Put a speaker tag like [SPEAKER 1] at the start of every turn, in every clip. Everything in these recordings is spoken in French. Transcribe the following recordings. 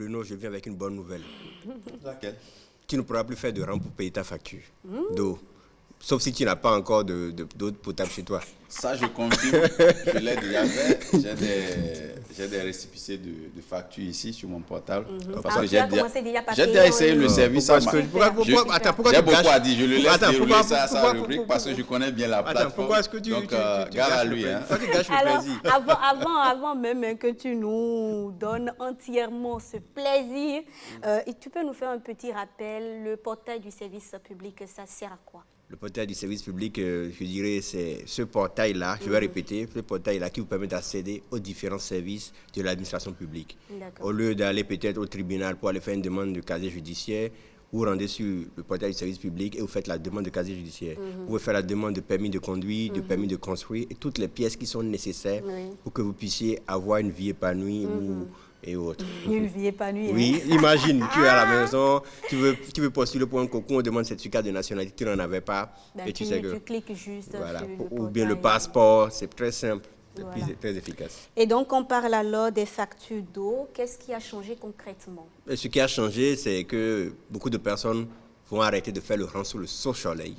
[SPEAKER 1] Bruno, je viens avec une bonne nouvelle.
[SPEAKER 2] Laquelle?
[SPEAKER 1] Tu ne pourras plus faire de rang pour payer ta facture d'eau. Sauf si tu n'as pas encore d'eau potable chez toi.
[SPEAKER 2] Ça, je confirme. Je l'ai déjà fait. J'ai des récépissés de factures ici sur mon portable. Parce que j'ai déjà essayé le service. J'ai beaucoup à dire. Je le laisse dérouler sa rubrique parce que je connais bien la plateforme.
[SPEAKER 1] Pourquoi est-ce que tu
[SPEAKER 2] gare à lui.
[SPEAKER 3] Alors, avant même que tu nous donnes entièrement ce plaisir, et tu peux nous faire un petit rappel, le portail du service public, ça sert à quoi?
[SPEAKER 1] Le portail du service public, je dirais, c'est ce portail-là, je vais répéter, ce portail-là qui vous permet d'accéder aux différents services de l'administration publique. Au lieu d'aller peut-être au tribunal pour aller faire une demande de casier judiciaire, vous rendez sur le portail du service public et vous faites la demande de casier judiciaire. Vous pouvez faire la demande de permis de conduire, de permis de construire et toutes les pièces qui sont nécessaires pour que vous puissiez avoir une vie épanouie et autres.
[SPEAKER 3] Une vie épanouie.
[SPEAKER 1] Oui, imagine, tu es à la maison, tu veux postuler pour un concours, on demande certificat de nationalité, tu n'en avais pas. Et tu sais que,
[SPEAKER 3] tu cliques juste
[SPEAKER 1] voilà,
[SPEAKER 3] sur le
[SPEAKER 1] ou
[SPEAKER 3] portail.
[SPEAKER 1] bien le passeport, c'est très simple, très efficace.
[SPEAKER 3] Et donc, on parle alors des factures d'eau. Qu'est-ce qui a changé concrètement?
[SPEAKER 1] Et ce qui a changé, c'est que beaucoup de personnes vont arrêter de faire le rang sous le soleil.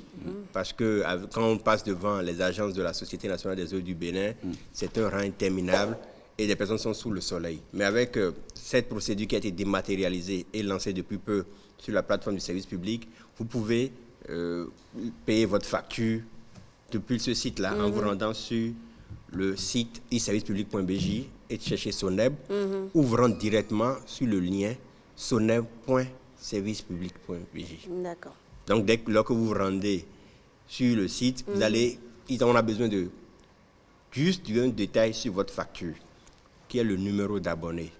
[SPEAKER 1] Parce que quand on passe devant les agences de la Société nationale des eaux du Bénin, c'est un rang interminable. Et les personnes sont sous le soleil. Mais avec cette procédure qui a été dématérialisée et lancée depuis peu sur la plateforme du service public, vous pouvez payer votre facture depuis ce site-là en vous rendant sur le site e-servicepublic.bj et chercher SONEB ou vous rendre directement sur le lien soneb.servicepublic.bj.
[SPEAKER 3] D'accord.
[SPEAKER 1] Donc, lorsque vous vous rendez sur le site, on a besoin de juste d'un détail sur votre facture, qui est le numéro d'abonné.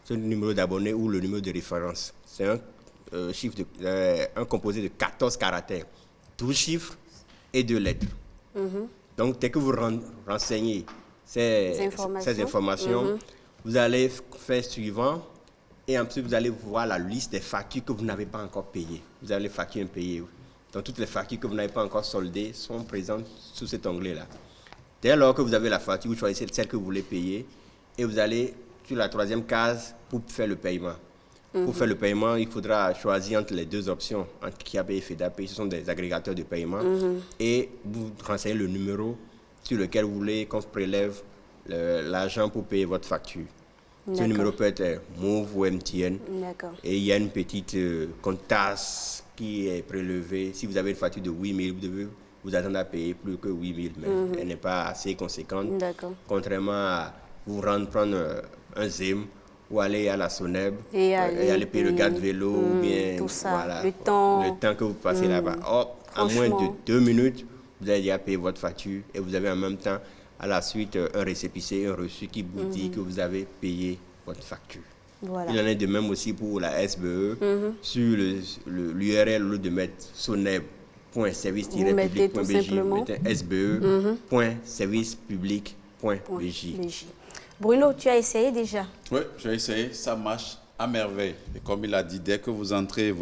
[SPEAKER 1] C'est le numéro d'abonné ou le numéro de référence. C'est un composé de 14 caractères, 12 chiffres et 2 lettres. Donc, dès que vous renseignez ces informations, vous allez faire suivant et ensuite vous allez voir la liste des factures que vous n'avez pas encore payées. Vous avez les factures impayées. Donc, toutes les factures que vous n'avez pas encore soldées sont présentes sous cet onglet-là. Dès lors que vous avez la facture, vous choisissez celle que vous voulez payer et vous allez sur la troisième case pour faire le paiement. Pour faire le paiement, il faudra choisir entre les deux options, entre KIAPay et FEDAPay. Ce sont des agrégateurs de paiement. Et vous renseignez le numéro sur lequel vous voulez qu'on prélève l'argent pour payer votre facture. Ce numéro peut être Move ou MTN. Et il y a une petite comptasse qui est prélevée. Si vous avez une facture de 8 000, vous devez vous attendre à payer plus que 8 000, mais elle n'est pas assez conséquente. Contrairement à vous prendre un ZIM ou aller à la SONEB et aller payer le garde vélo ou bien
[SPEAKER 3] tout ça,
[SPEAKER 1] voilà,
[SPEAKER 3] le temps
[SPEAKER 1] que vous passez là-bas. En moins de 2 minutes, vous avez déjà payé votre facture et vous avez en même temps à la suite un récépissé, un reçu qui vous dit que vous avez payé votre facture. Il en est de même aussi pour la SBE. Sur l'URL, au lieu de mettre soneb.service-public.bj, vous mettez sbe.servicepublic.bj.
[SPEAKER 3] Bruno, tu as essayé déjà?
[SPEAKER 2] Oui, j'ai essayé, ça marche à merveille. Et comme il a dit, dès que vous entrez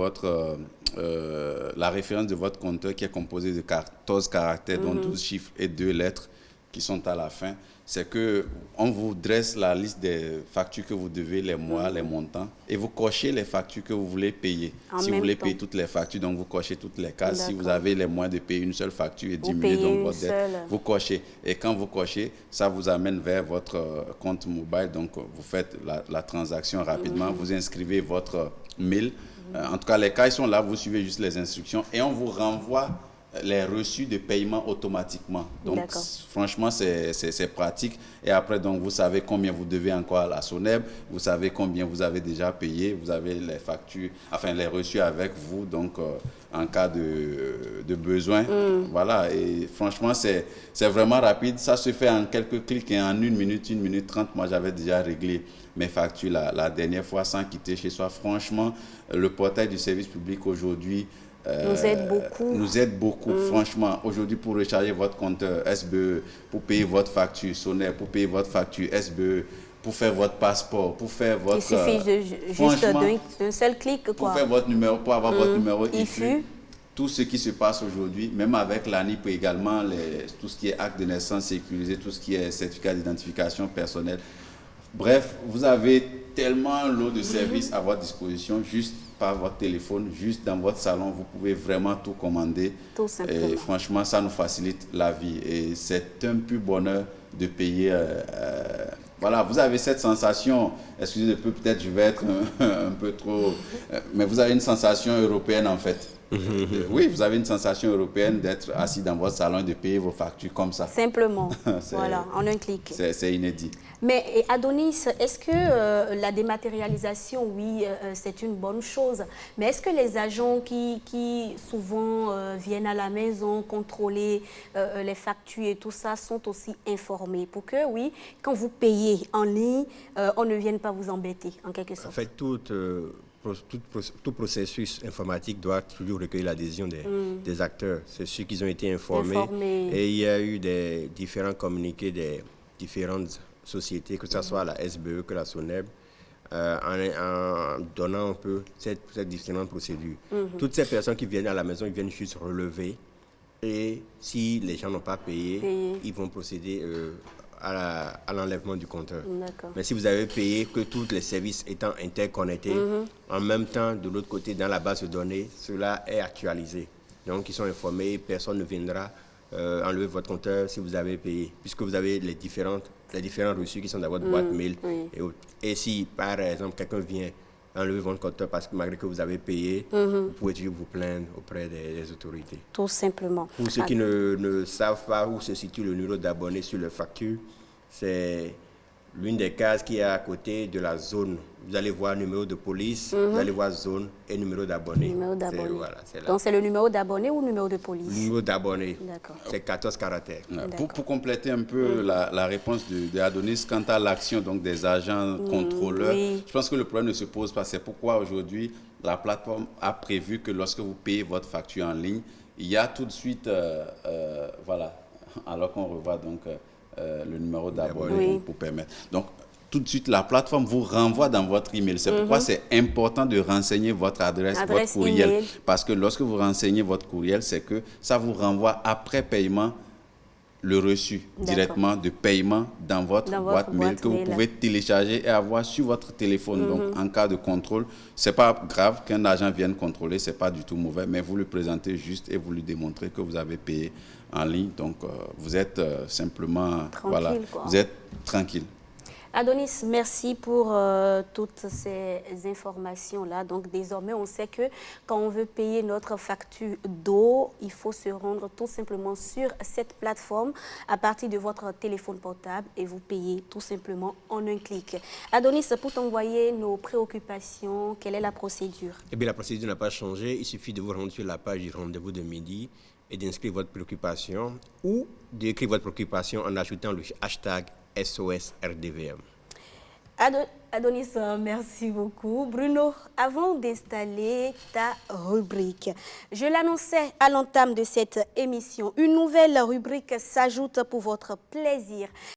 [SPEAKER 2] la référence de votre compteur qui est composée de 14 caractères, dont 12 chiffres et 2 lettres qui sont à la fin, c'est qu'on vous dresse la liste des factures que vous devez, les mois, les montants, et vous cochez les factures que vous voulez payer. Si vous voulez payer toutes les factures, donc vous cochez toutes les cases. Si vous avez les moyens de payer une seule facture et diminuer donc votre dette, vous cochez. Et quand vous cochez, ça vous amène vers votre compte mobile. Donc vous faites la transaction rapidement, vous inscrivez votre mail. En tout cas, les cas ils sont là, vous suivez juste les instructions et on vous renvoie les reçus de paiement automatiquement. Donc, franchement, c'est pratique. Et après, donc, vous savez combien vous devez encore à la SONEB, vous savez combien vous avez déjà payé, vous avez les factures, enfin, les reçus avec vous, donc, en cas de besoin. Voilà, et franchement, c'est vraiment rapide. Ça se fait en quelques clics et en 1 minute 30. Moi, j'avais déjà réglé mes factures la dernière fois sans quitter chez soi. Franchement, le portail du service public aujourd'hui nous aide beaucoup. Franchement, aujourd'hui, pour recharger votre compteur SBE, pour payer votre facture SONEB, pour payer votre facture SBE, pour faire votre passeport, pour faire votre...
[SPEAKER 3] Il suffit juste d'un seul clic, quoi.
[SPEAKER 2] Pour faire votre numéro, pour avoir votre numéro IFU. Tout ce qui se passe aujourd'hui, même avec l'ANIP également, tout ce qui est acte de naissance sécurisé, tout ce qui est certificat d'identification personnelle. Bref, vous avez tellement un lot de services à votre disposition, juste par votre téléphone, juste dans votre salon, vous pouvez vraiment tout commander.
[SPEAKER 3] Tout simplement.
[SPEAKER 2] Et franchement, ça nous facilite la vie. Et c'est un pur bonheur de payer. Voilà, vous avez cette sensation, excusez peut-être je vais être un peu trop, mais vous avez une sensation européenne en fait. Oui, vous avez une sensation européenne d'être assis dans votre salon et de payer vos factures comme ça.
[SPEAKER 3] Simplement, voilà, en un clic.
[SPEAKER 2] C'est inédit.
[SPEAKER 3] Mais Adonis, est-ce que la dématérialisation, oui, c'est une bonne chose, mais est-ce que les agents qui souvent viennent à la maison contrôler les factures et tout ça sont aussi informés pour que, oui, quand vous payez en ligne, on ne vienne pas vous embêter, en quelque sorte?
[SPEAKER 1] En fait, tout processus informatique doit toujours recueillir l'adhésion des acteurs. C'est sûr qu'ils ont été informés. Et il y a eu des différents communiqués des différentes sociétés, que ce soit la SBE que la SONEB, en donnant un peu cette différente procédure. Toutes ces personnes qui viennent à la maison, ils viennent juste relever. Et si les gens n'ont pas payé, ils vont procéder à l'enlèvement du compteur. Mais si vous avez payé, que tous les services étant interconnectés, en même temps, de l'autre côté, dans la base de données, cela est actualisé. Donc, ils sont informés, personne ne viendra enlever votre compteur si vous avez payé, puisque vous avez les différents reçus qui sont dans votre boîte mail. Et si, par exemple, quelqu'un vient enlever votre compteur parce que malgré que vous avez payé, vous pouvez toujours vous plaindre auprès des autorités.
[SPEAKER 3] Tout simplement.
[SPEAKER 1] Pour ceux qui ne savent pas où se situe le numéro d'abonné sur la facture, c'est l'une des cases qui est à côté de la zone. Vous allez voir numéro de police, vous allez voir zone et numéro d'abonné.
[SPEAKER 3] Voilà, donc c'est le numéro d'abonné ou le numéro de police?
[SPEAKER 1] Le numéro d'abonné. C'est 14 caractères.
[SPEAKER 2] Pour compléter un peu la réponse de Adonis quant à l'action donc des agents contrôleurs, je pense que le problème ne se pose pas. C'est pourquoi aujourd'hui la plateforme a prévu que lorsque vous payez votre facture en ligne, il y a tout de suite, voilà, alors qu'on revoit donc le numéro d'abonné pour permettre. Donc, tout de suite, la plateforme vous renvoie dans votre email. C'est pourquoi c'est important de renseigner votre adresse votre courriel. Email. Parce que lorsque vous renseignez votre courriel, c'est que ça vous renvoie après paiement le reçu directement de paiement dans votre boîte mail que vous pouvez télécharger et avoir sur votre téléphone. Donc, en cas de contrôle, c'est pas grave qu'un agent vienne contrôler, c'est pas du tout mauvais, mais vous lui présentez juste et vous lui démontrez que vous avez payé en ligne. Donc, vous êtes simplement, voilà, vous êtes tranquille.
[SPEAKER 3] Adonis, merci pour toutes ces informations-là. Donc, désormais, on sait que quand on veut payer notre facture d'eau, il faut se rendre tout simplement sur cette plateforme à partir de votre téléphone portable et vous payez tout simplement en un clic. Adonis, pour t'envoyer nos préoccupations, quelle est la procédure?
[SPEAKER 1] Eh bien, la procédure n'a pas changé. Il suffit de vous rendre sur la page du rendez-vous de midi et d'inscrire votre préoccupation ou d'écrire votre préoccupation en ajoutant le hashtag SOS RDVM.
[SPEAKER 3] Adonis, merci beaucoup. Bruno, avant d'installer ta rubrique, je l'annonçais à l'entame de cette émission, une nouvelle rubrique s'ajoute pour votre plaisir.